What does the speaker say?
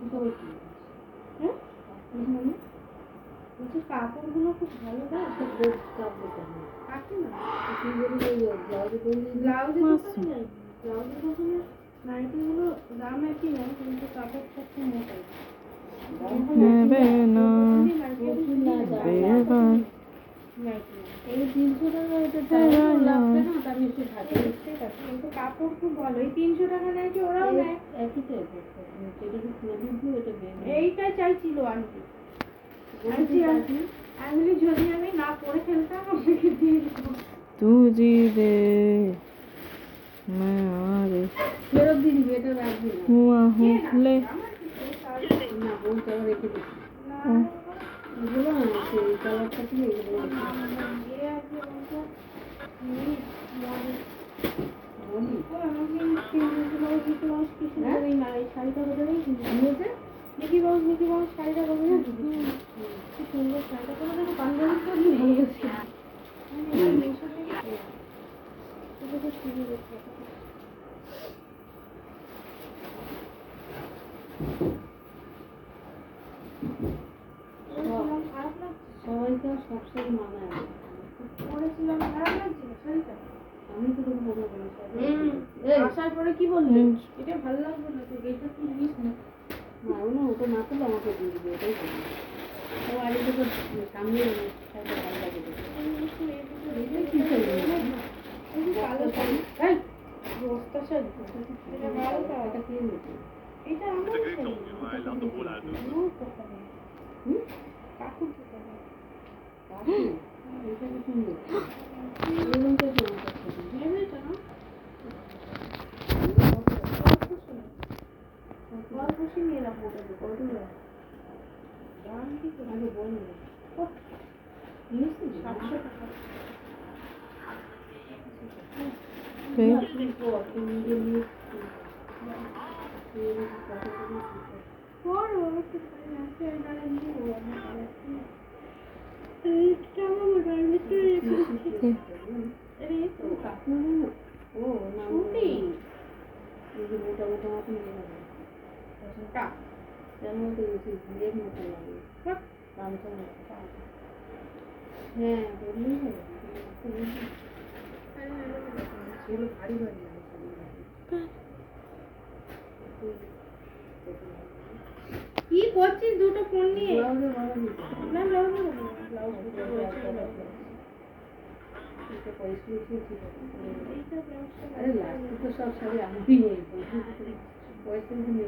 হ্যাঁ বলছি কাপড়গুলো খুব ভালো দেয় কাটে না ব্লাউজের দোকানে নাইটিগুলো দাম একই নেয় কিন্তু কাপড়টা খুব মোটাই কাপড় খুব ভালো এই 300 টাকা নেয় কি ওরাও নেয় এইটাই চাইছিল আন্টি আমি যদি আমি না পরে ফেলতাম আমাকে দিয়ে দিত তুঝি দে ফেরত দিয়ে দিবি এটা রাখবি হুয়া হুলে না বলতে আবার রেখে দিচ্ছি এগুলো না সেই কালারটা কি এগুলো মিকি মাউস শাড়িটা কত কি সুন্দর শাড়িটা কোনো দেখো পাঞ্জাবি তো ভালো লাগছে এটা তো শুরু করতে সবাইকে সবসময় মানায় পরেছিলাম খারাপ লাগছিল শাড়িটা আমি তো কোনো বলবো না আসার পরে কি বললি এটা ভালো লাগবে না তোকে এটা তুই নিস না না ওটা না করলে আমাকে দিয়ে দিবে এটাই বলি ও আর এটা তো সামনে শাড়িটা ভালো লাগে কি কালো শাড়ি বস্তা শাড়ি এটা ভালো এটা কিনে নিতে এটা আমার কাকুর দোকানে এটা কি সুন্দর এরকমটা এটা না খুশি নিয়ে রাখবো কত দাম কি আগে বলুন 700 টাকা হ্যাঁ কি করছিস দুটো ফোন নিয়ে না আরে লাস্ট তো সব শাড়ি আমি পয়সা নিয়ে